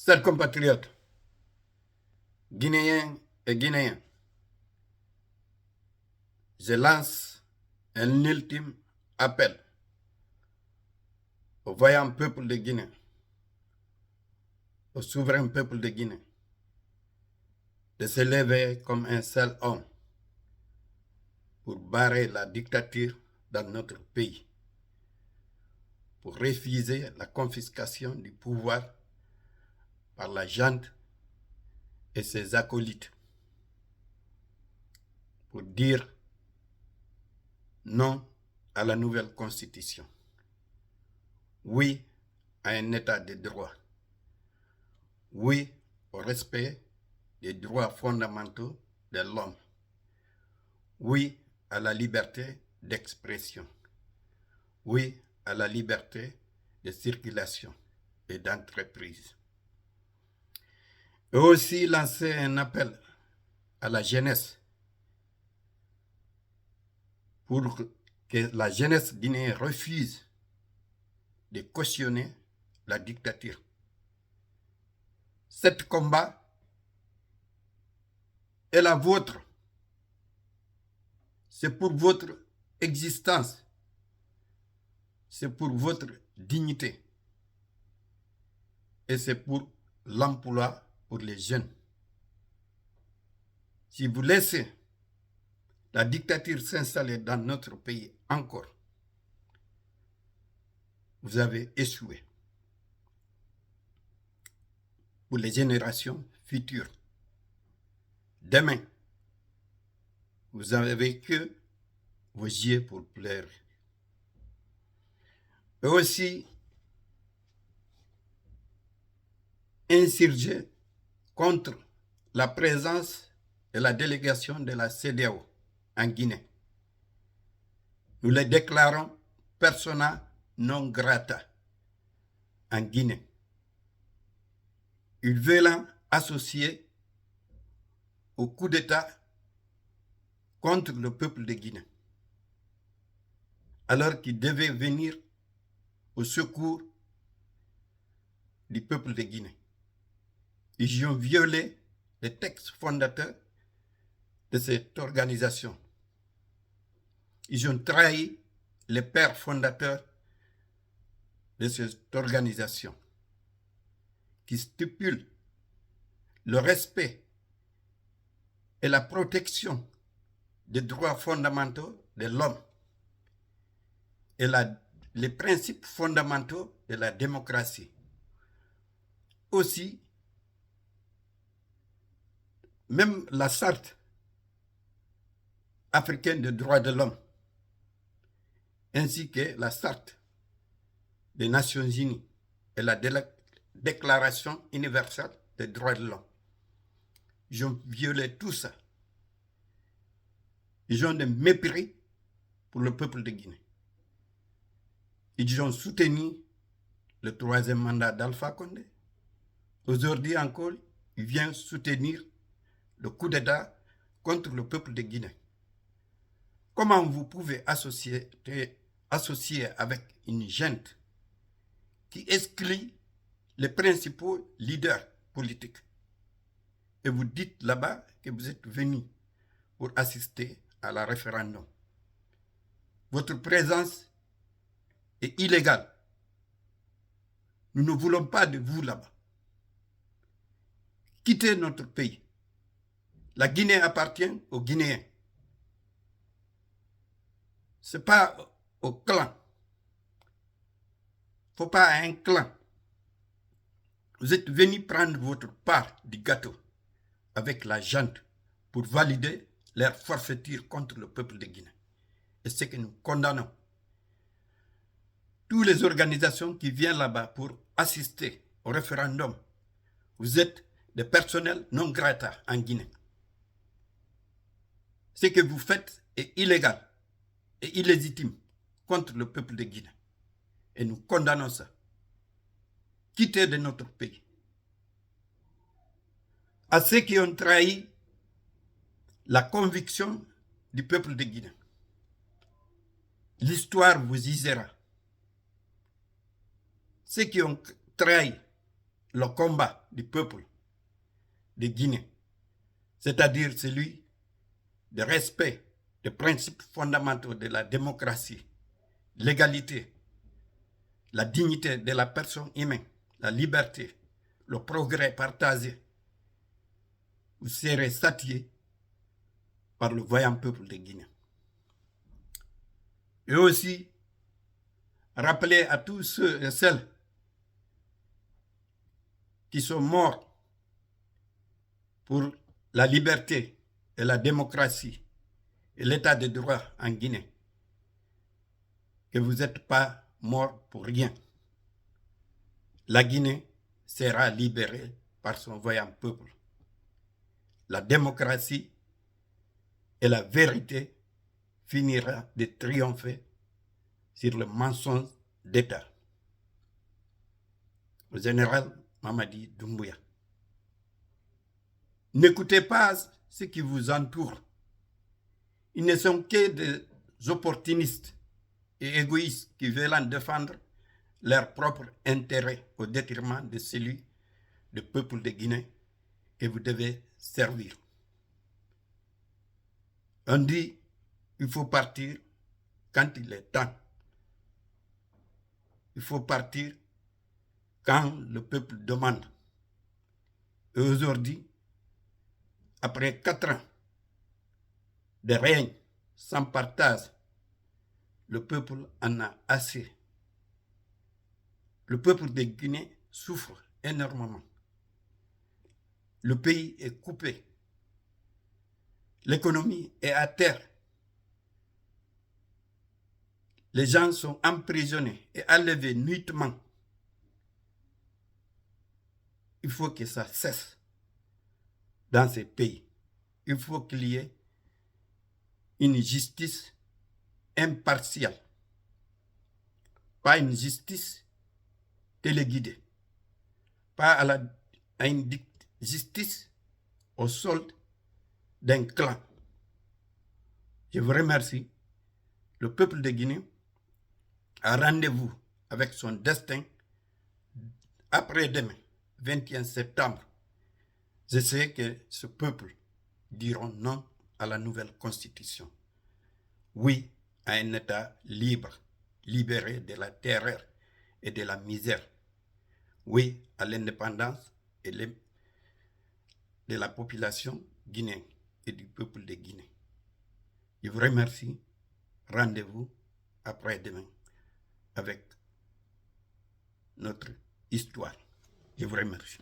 Chers compatriotes, Guinéens et Guinéens, je lance un ultime appel au vaillant peuple de Guinée, au souverain peuple de Guinée, de se lever comme un seul homme pour barrer la dictature dans notre pays, pour refuser la confiscation du pouvoir par la junte et ses acolytes, pour dire non à la nouvelle constitution, oui à un état de droit, oui au respect des droits fondamentaux de l'homme, oui à la liberté d'expression, oui à la liberté de circulation et d'entreprise. Et aussi lancer un appel à la jeunesse pour que la jeunesse guinéenne refuse de cautionner la dictature. Cet combat est la vôtre. C'est pour votre existence. C'est pour votre dignité. Et c'est pour l'emploi pour les jeunes. Si vous laissez la dictature s'installer dans notre pays encore, vous avez échoué. Pour les générations futures. Demain, vous n'avez que vos yeux pour pleurer. Et aussi, insurger contre la présence de la délégation de la CEDEAO en Guinée. Nous les déclarons persona non grata en Guinée. Ils veulent associer au coup d'État contre le peuple de Guinée, alors qu'ils devaient venir au secours du peuple de Guinée. Ils ont violé les textes fondateurs de cette organisation. Ils ont trahi les pères fondateurs de cette organisation qui stipule le respect et la protection des droits fondamentaux de l'homme et les principes fondamentaux de la démocratie. Aussi, même la charte africaine des droits de l'homme, ainsi que la charte des Nations Unies et la Déclaration universelle des droits de l'homme. Ils ont violé tout ça. Ils ont des mépris pour le peuple de Guinée. Ils ont soutenu le troisième mandat d'Alpha Condé. Aujourd'hui encore, ils viennent soutenir le coup d'État contre le peuple de Guinée. Comment vous pouvez associer avec une junte qui exclut les principaux leaders politiques? Et vous dites là-bas que vous êtes venus pour assister à la référendum. Votre présence est illégale. Nous ne voulons pas de vous là-bas. Quittez notre pays. La Guinée appartient aux Guinéens. Ce n'est pas au clan. Il ne faut pas un clan. Vous êtes venus prendre votre part du gâteau avec la junte pour valider leur forfaiture contre le peuple de Guinée. Et c'est que nous condamnons. Toutes les organisations qui viennent là-bas pour assister au référendum, vous êtes des personnels non grata en Guinée. Ce que vous faites est illégal et illégitime contre le peuple de Guinée. Et nous condamnons ça. Quittez de notre pays. À ceux qui ont trahi la conviction du peuple de Guinée, l'histoire vous jugera. Ceux qui ont trahi le combat du peuple de Guinée, c'est-à-dire celui de respect des principes fondamentaux de la démocratie, l'égalité, la dignité de la personne humaine, la liberté, le progrès partagé, vous serez satisfait par le vaillant peuple de Guinée. Et aussi, rappeler à tous ceux et celles qui sont morts pour la liberté et la démocratie et l'état de droit en Guinée, que vous n'êtes pas morts pour rien. La Guinée sera libérée par son vaillant peuple. La démocratie et la vérité finira de triompher sur le mensonge d'État. Le général Mamadi Doumbouya. N'écoutez pas ceux qui vous entourent. Ils ne sont que des opportunistes et égoïstes qui veulent en défendre leur propre intérêt au détriment de celui du peuple de Guinée que vous devez servir. On dit il faut partir quand il est temps. Il faut partir quand le peuple demande. Et aujourd'hui, après 4 ans de règne sans partage, le peuple en a assez. Le peuple de Guinée souffre énormément. Le pays est coupé. L'économie est à terre. Les gens sont emprisonnés et enlevés nuitement. Il faut que ça cesse dans ces pays. Il faut qu'il y ait une justice impartiale. Pas une justice téléguidée. Pas à une justice au solde d'un clan. Je vous remercie. Le peuple de Guinée a rendez-vous avec son destin après-demain, 21 septembre. Je sais que ce peuple dira non à la nouvelle constitution. Oui à un État libre, libéré de la terreur et de la misère. Oui à l'indépendance et de la population guinéenne et du peuple de Guinée. Je vous remercie. Rendez-vous après-demain avec notre histoire. Je vous remercie.